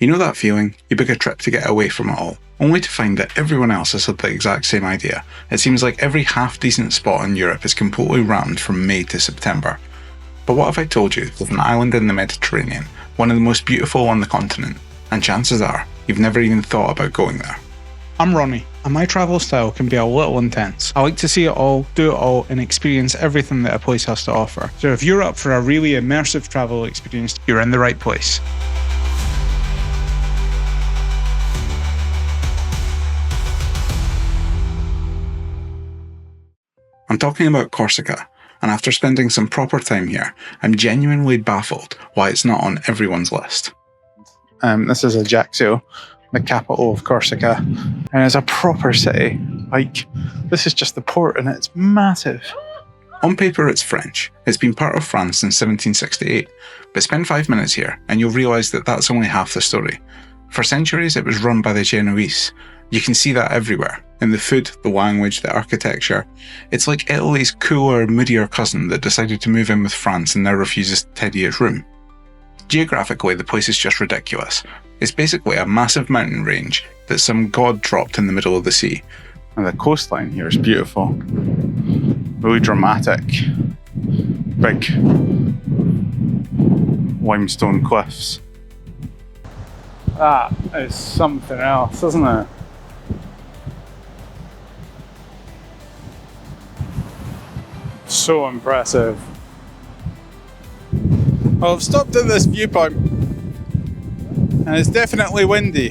You know that feeling? You book a trip to get away from it all, only to find that everyone else has had the exact same idea. It seems like every half-decent spot in Europe is completely rammed from May to September. But what if I told you there's an island in the Mediterranean, one of the most beautiful on the continent, and chances are you've never even thought about going there? I'm Ronnie, and my travel style can be a little intense. I like to see it all, do it all, and experience everything that a place has to offer. So if you're up for a really immersive travel experience, you're in the right place. I'm talking about Corsica, and after spending some proper time here, I'm genuinely baffled why it's not on everyone's list. This is Ajaccio, the capital of Corsica, and it's a proper city. Like, this is just the port and it's massive. On paper it's French, it's been part of France since 1768, but spend 5 minutes here and you'll realise that that's only half the story. For centuries it was run by the Genoese. You can see that everywhere, in the food, the language, the architecture. It's like Italy's cooler, moodier cousin that decided to move in with France and now refuses to tidy its room. Geographically, the place is just ridiculous. It's basically a massive mountain range that some god dropped in the middle of the sea. And the coastline here is beautiful. Really dramatic. Big limestone cliffs. That is something else, isn't it? So impressive. Well, I've stopped at this viewpoint and it's definitely windy.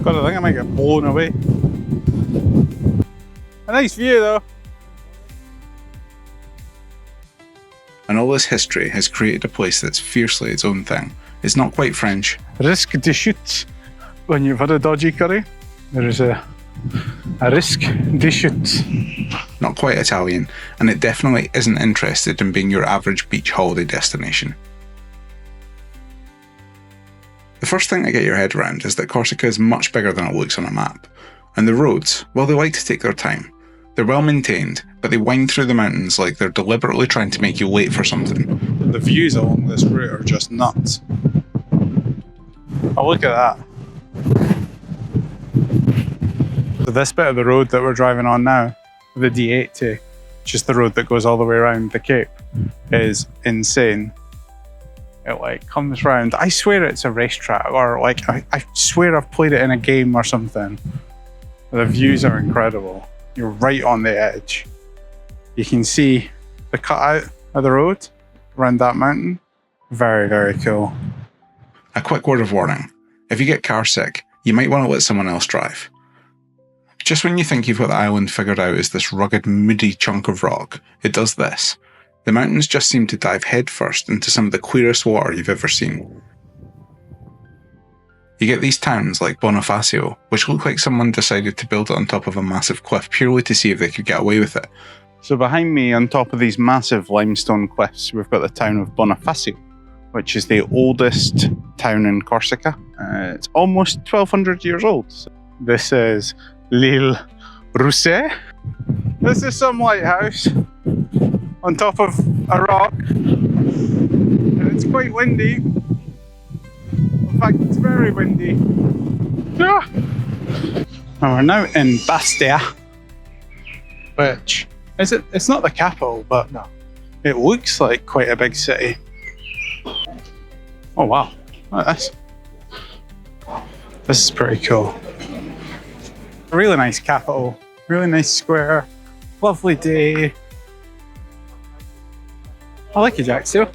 God, I think I might get blown away. A nice view though. And all this history has created a place that's fiercely its own thing. It's not quite French. Risk de chute. When you've had a dodgy curry, there is a risk de chute. Not quite Italian, and it definitely isn't interested in being your average beach holiday destination. The first thing to get your head around is that Corsica is much bigger than it looks on a map. And the roads, well, they like to take their time. They're well maintained, but they wind through the mountains like they're deliberately trying to make you late for something. The views along this route are just nuts. Oh, look at that. So this bit of the road that we're driving on now, the D80, which is the road that goes all the way around the Cape, is insane. It like comes round. I swear it's a racetrack, or like I swear I've played it in a game or something. The views are incredible. You're right on the edge. You can see the cutout of the road around that mountain. Very, very cool. A quick word of warning. If you get car sick, you might want to let someone else drive. Just when you think you've got the island figured out as this rugged, moody chunk of rock, it does this. The mountains just seem to dive headfirst into some of the clearest water you've ever seen. You get these towns like Bonifacio, which look like someone decided to build it on top of a massive cliff purely to see if they could get away with it. So behind me, on top of these massive limestone cliffs, we've got the town of Bonifacio, which is the oldest town in Corsica. It's almost 1200 years old. This is l'Île Rousse. This is some lighthouse on top of a rock, and it's quite windy. In fact, it's very windy. Ah. And we're now in Bastia, which it's not the capital, but no, it looks like quite a big city. Oh wow, look at this. This is pretty cool. A really nice capital, really nice square, lovely day. I like Ajaccio.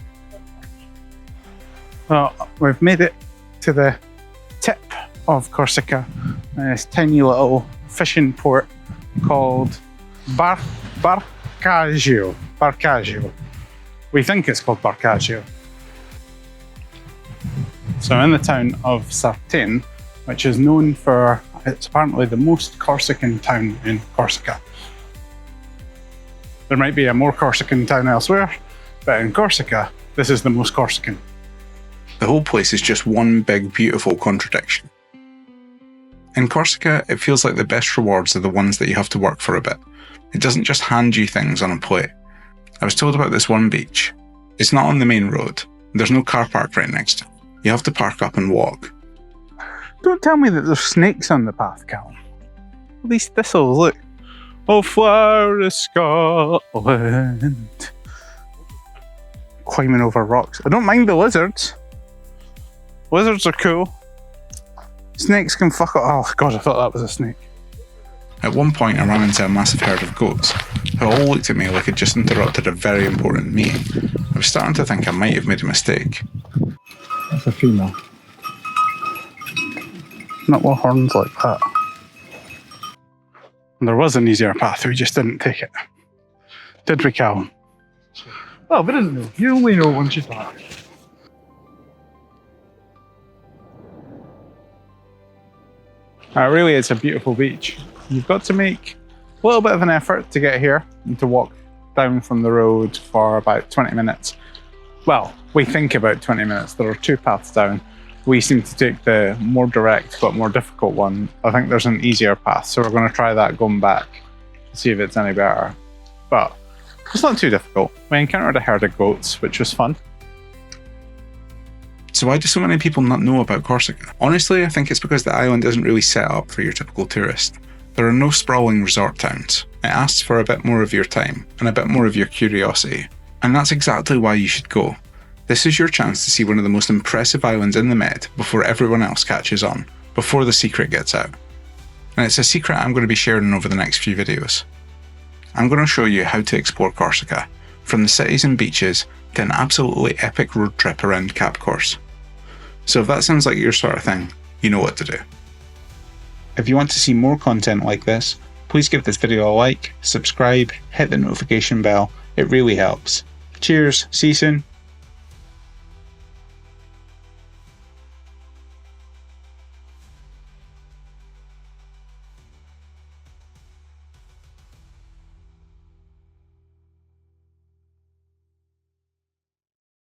Well, we've made it to the tip of Corsica, this tiny little fishing port called Barcaggio. We think it's called Barcaggio. So I'm in the town of Sartène, which is known for, it's apparently the most Corsican town in Corsica. There might be a more Corsican town elsewhere, but in Corsica, this is the most Corsican. The whole place is just one big, beautiful contradiction. In Corsica, it feels like the best rewards are the ones that you have to work for a bit. It doesn't just hand you things on a plate. I was told about this one beach. It was called Cap Corse. It's It's not on the main road. There's no car park right next to it. You have to park up and walk. Don't tell me that there's snakes on the path, Callum. All these thistles, look. Oh, flower of Scotland. Climbing over rocks. I don't mind the lizards. Lizards are cool. Snakes can fuck up. Oh god, I thought that was a snake. At one point I ran into a massive herd of goats, who all looked at me like I'd just interrupted a very important meeting. I was starting to think I might have made a mistake. That's a female. Not with horns like that. There was an easier path, we just didn't take it. Did we, Callum? Well, we didn't know. You only know once you start. Really, it's a beautiful beach. You've got to make a little bit of an effort to get here and to walk down from the road for about 20 minutes. Well, we think about 20 minutes. There are 2 paths down. We seem to take the more direct but more difficult one. I think there's an easier path, so we're going to try that going back to see if it's any better. But it's not too difficult. We encountered a herd of goats, which was fun. So why do so many people not know about Corsica? Honestly, I think it's because the island isn't really set up for your typical tourist. There are no sprawling resort towns. It asks for a bit more of your time and a bit more of your curiosity. And that's exactly why you should go. This is your chance to see one of the most impressive islands in the Med before everyone else catches on, before the secret gets out. And it's a secret I'm going to be sharing over the next few videos. I'm going to show you how to explore Corsica, from the cities and beaches to an absolutely epic road trip around Cap Corse. So if that sounds like your sort of thing, you know what to do. If you want to see more content like this, please give this video a like, subscribe, hit the notification bell, it really helps. Cheers, see you soon.